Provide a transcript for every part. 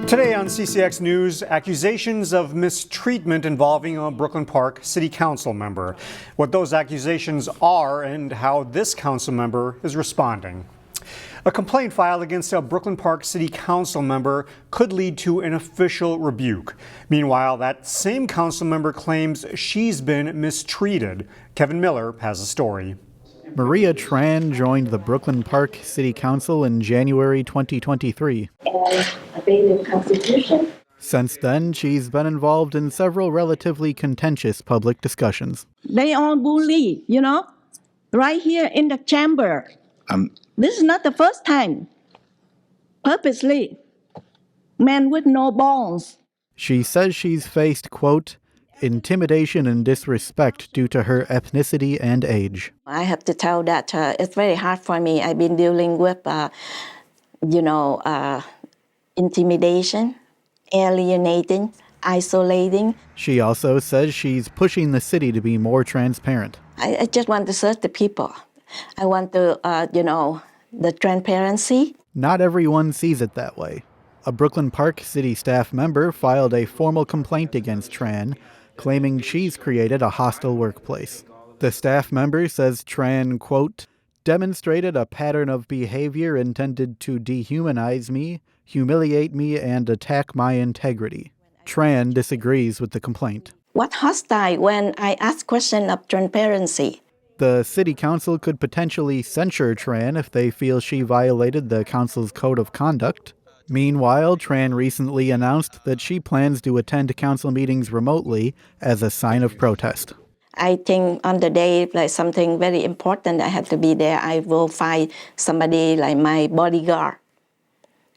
Today on CCX News, accusations of mistreatment involving a Brooklyn Park City Council member. What those accusations are and how this council member is responding. A complaint filed against a Brooklyn Park City Council member could lead to an official rebuke. Meanwhile, that same council member claims she's been mistreated. Kevin Miller has a story. Maria Tran joined the Brooklyn Park City Council in January 2023. And obey the Constitution. Since then, she's been involved in several relatively contentious public discussions. They all bully, right here in the chamber. This is not the first time. Purposely. Men with no balls. She says she's faced, quote, intimidation and disrespect due to her ethnicity and age. I have to tell that it's very hard for me. I've been dealing with, intimidation, alienating, isolating. She also says she's pushing the city to be more transparent. I just want to serve the people. I want to, the transparency. Not everyone sees it that way. A Brooklyn Park City staff member filed a formal complaint against Tran, claiming she's created a hostile workplace. The staff member says Tran, quote, demonstrated a pattern of behavior intended to dehumanize me, humiliate me, and attack my integrity. Tran disagrees with the complaint. What hostile when I ask question of transparency? The city council could potentially censure Tran if they feel she violated the council's code of conduct. Meanwhile, Tran recently announced that she plans to attend council meetings remotely as a sign of protest. I think on the day, like something very important, I have to be there. I will find somebody like my bodyguard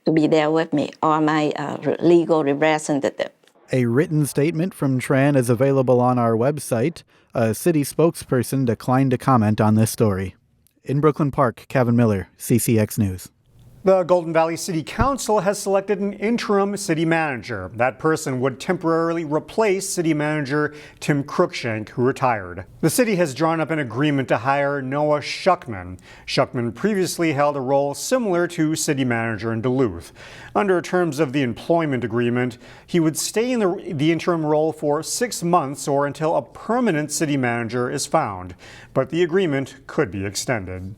to be there with me, or my legal representative. A written statement from Tran is available on our website. A city spokesperson declined to comment on this story. In Brooklyn Park, Kevin Miller, CCX News. The Golden Valley City Council has selected an interim city manager. That person would temporarily replace city manager Tim Cruikshank, who retired. The city has drawn up an agreement to hire Noah Schuckman. Schuckman previously held a role similar to city manager in Duluth. Under terms of the employment agreement, he would stay in the interim role for 6 months or until a permanent city manager is found. But the agreement could be extended.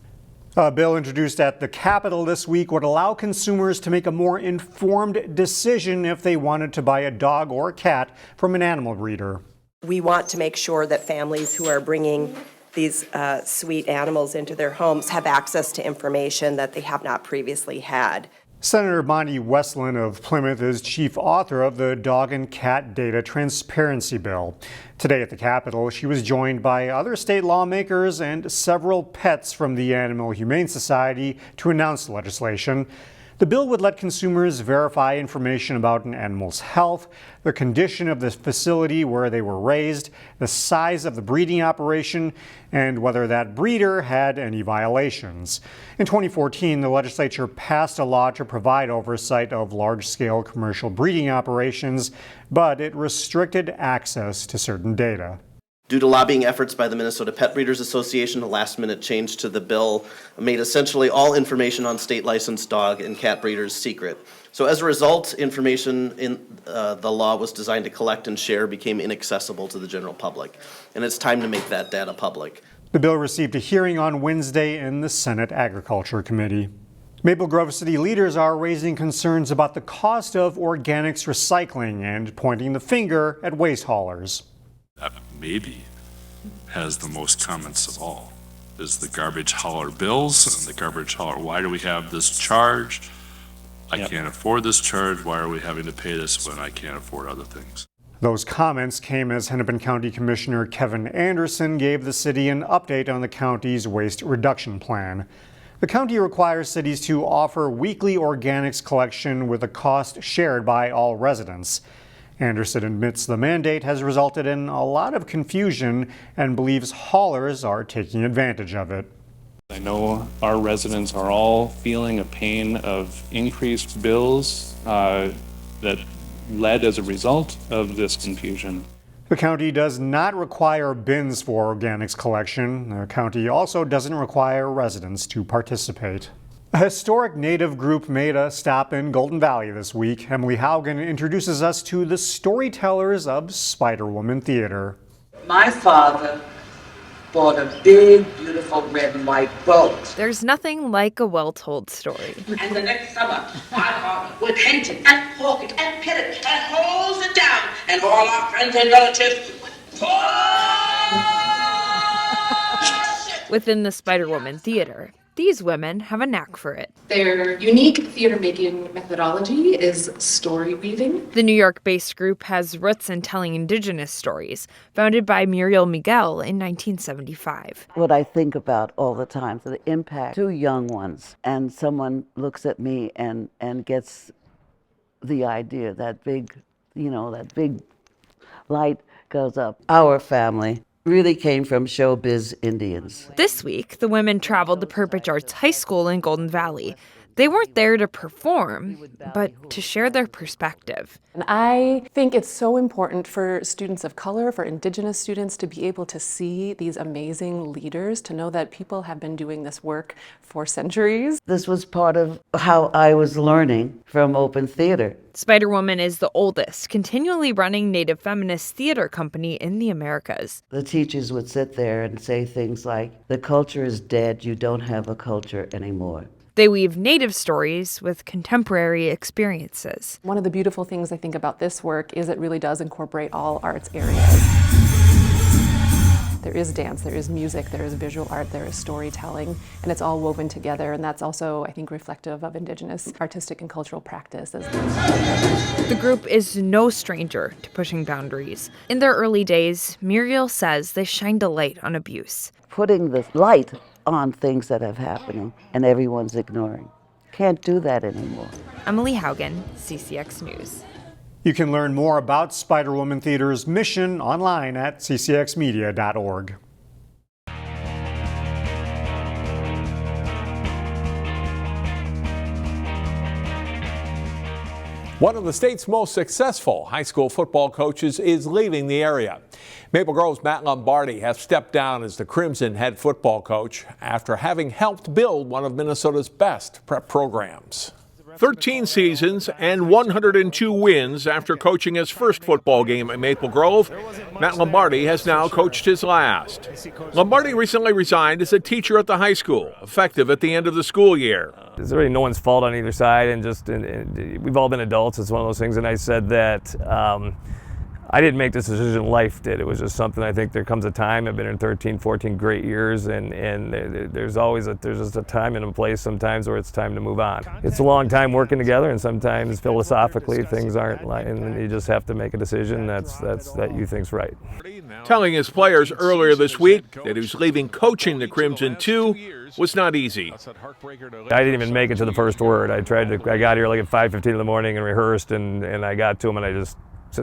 A bill introduced at the Capitol this week would allow consumers to make a more informed decision if they wanted to buy a dog or a cat from an animal breeder. We want to make sure that families who are bringing these sweet animals into their homes have access to information that they have not previously had. Senator Bonnie Westland of Plymouth is chief author of the Dog and Cat Data Transparency Bill. Today at the Capitol, she was joined by other state lawmakers and several pets from the Animal Humane Society to announce the legislation. The bill would let consumers verify information about an animal's health, the condition of the facility where they were raised, the size of the breeding operation, and whether that breeder had any violations. In 2014, the legislature passed a law to provide oversight of large-scale commercial breeding operations, but it restricted access to certain data. Due to lobbying efforts by the Minnesota Pet Breeders Association, a last-minute change to the bill made essentially all information on state-licensed dog and cat breeders secret. So as a result, information in the law was designed to collect and share became inaccessible to the general public. And it's time to make that data public. The bill received a hearing on Wednesday in the Senate Agriculture Committee. Maple Grove City leaders are raising concerns about the cost of organics recycling and pointing the finger at waste haulers. That maybe has the most comments of all is the garbage hauler bills and the garbage hauler. Why do we have this charge? I can't afford this charge. Why are we having to pay this when I can't afford other things? Those comments came as Hennepin County Commissioner Kevin Anderson gave the city an update on the county's waste reduction plan. The county requires cities to offer weekly organics collection with a cost shared by all residents. Anderson admits the mandate has resulted in a lot of confusion and believes haulers are taking advantage of it. I know our residents are all feeling a pain of increased bills that led as a result of this confusion. The county does not require bins for organics collection. The county also doesn't require residents to participate. A historic Native group made a stop in Golden Valley this week. Emily Haugen introduces us to the storytellers of Spider-Woman Theater. My father bought a big, beautiful red and white boat. There's nothing like a well-told story. And the next summer, my father would paint it and pork it and pit it and hose it down. And all our friends and relatives would Within the Spider-Woman Theater, these women have a knack for it. Their unique theater-making methodology is story weaving. The New York-based group has roots in telling indigenous stories, founded by Muriel Miguel in 1975. What I think about all the time, the impact to young ones, and someone looks at me and gets the idea, that big light goes up. Our family really came from showbiz Indians. This week, the women traveled to Perpich Arts High School in Golden Valley. They weren't there to perform, but to share their perspective. And I think it's so important for students of color, for indigenous students, to be able to see these amazing leaders, to know that people have been doing this work for centuries. This was part of how I was learning from open theater. Spider-Woman is the oldest, continually running Native feminist theater company in the Americas. The teachers would sit there and say things like, "The culture is dead, you don't have a culture anymore." They weave Native stories with contemporary experiences. One of the beautiful things I think about this work is it really does incorporate all arts areas. There is dance, there is music, there is visual art, there is storytelling, and it's all woven together, and that's also, I think, reflective of Indigenous artistic and cultural practices. The group is no stranger to pushing boundaries. In their early days, Muriel says they shined a light on abuse. Putting the light on things that have happening and everyone's ignoring. Can't do that anymore. Emily Haugen, CCX News. You can learn more about Spider-Woman Theater's mission online at ccxmedia.org. One of the state's most successful high school football coaches is leaving the area. Maple Grove's Matt Lombardi has stepped down as the Crimson head football coach after having helped build one of Minnesota's best prep programs. 13 seasons and 102 wins after coaching his first football game at Maple Grove, Matt Lombardi has now coached his last. Lombardi recently resigned as a teacher at the high school, effective at the end of the school year. It's really no one's fault on either side, and we've all been adults. It's one of those things, and I said that I didn't make this decision, life did. It was just something. I think there comes a time. I've been in 13, 14 great years, and there's always there's just a time and a place sometimes where it's time to move on. It's a long time working together, and sometimes philosophically things aren't like, and you just have to make a decision that you think's right. Telling his players earlier this week that he was leaving coaching the Crimson too was not easy. I didn't even make it to the first word. I got here like at 5:15 in the morning and rehearsed, and I got to him and I just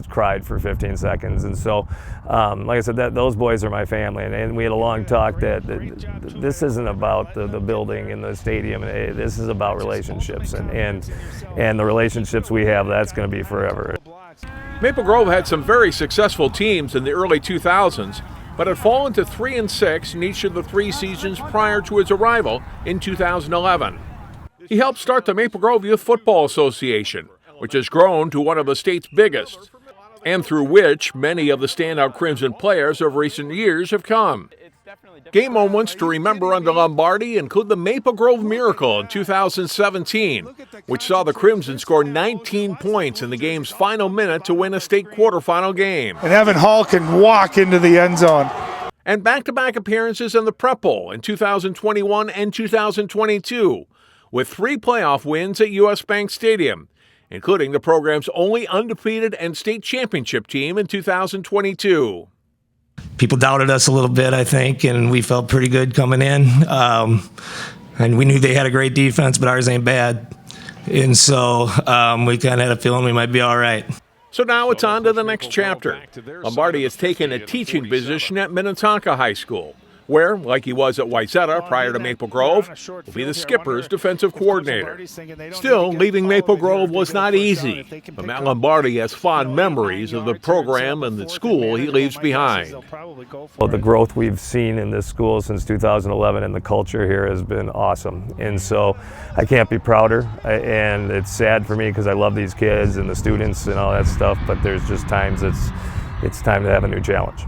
cried for 15 seconds. And so, like I said, those boys are my family. And we had a long talk that this isn't about the building and the stadium. This is about relationships. And the relationships we have, that's going to be forever. Maple Grove had some very successful teams in the early 2000s, but had fallen to 3-6 in each of the 3 seasons prior to his arrival in 2011. He helped start the Maple Grove Youth Football Association, which has grown to one of the state's biggest, and through which many of the standout Crimson players of recent years have come. Game moments to remember under Lombardi include the Maple Grove Miracle in 2017, which saw the Crimson score 19 points in the game's final minute to win a state quarterfinal game. And Evan Hall can walk into the end zone. And back-to-back appearances in the Prep Bowl in 2021 and 2022, with 3 playoff wins at U.S. Bank Stadium, including the program's only undefeated and state championship team in 2022. People doubted us a little bit, I think, and we felt pretty good coming in. And we knew they had a great defense, but ours ain't bad. And so we kind of had a feeling we might be all right. So now it's on to the next chapter. Lombardi has taken a teaching position at Minnetonka High School, where, like he was at Wayzata prior to Maple Grove, will be the skipper's defensive coordinator. Still, leaving Maple Grove was not easy, but Matt Lombardi has fond memories of the program and the school he leaves behind. Well, the growth we've seen in this school since 2011 and the culture here has been awesome. And so I can't be prouder. And it's sad for me because I love these kids and the students and all that stuff, but there's just times it's time to have a new challenge.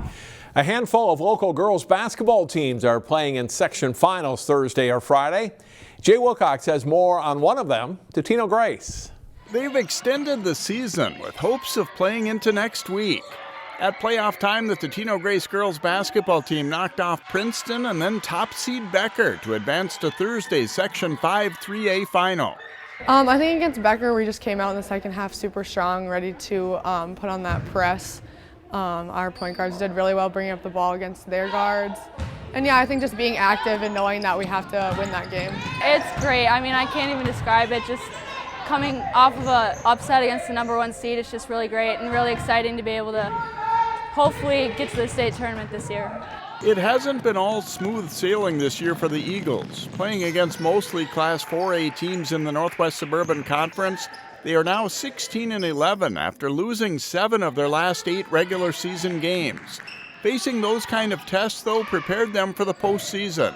A handful of local girls basketball teams are playing in section finals Thursday or Friday. Jay Wilcox has more on one of them, Totino-Grace. They've extended the season with hopes of playing into next week. At playoff time, the Totino-Grace girls basketball team knocked off Princeton and then top seed Becker to advance to Thursday's Section 5 3A final. I think against Becker, we just came out in the second half super strong, ready to put on that press. Our point guards did really well bringing up the ball against their guards. And yeah, I think just being active and knowing that we have to win that game. It's great. I mean, I can't even describe it. Just coming off of an upset against the #1 seed, it's just really great and really exciting to be able to hopefully get to the state tournament this year. It hasn't been all smooth sailing this year for the Eagles. Playing against mostly Class 4A teams in the Northwest Suburban Conference, they are now 16-11 after losing 7 of their last 8 regular season games. Facing those kind of tests, though, prepared them for the postseason.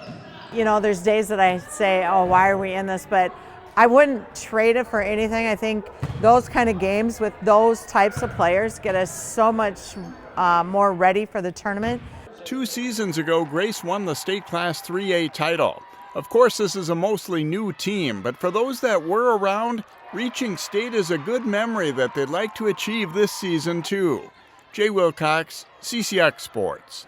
You know, there's days that I say, oh, why are we in this? But I wouldn't trade it for anything. I think those kind of games with those types of players get us so much more ready for the tournament. 2 seasons ago, Grace won the state Class 3A title. Of course, this is a mostly new team, but for those that were around, reaching state is a good memory that they'd like to achieve this season, too. Jay Wilcox, CCX Sports.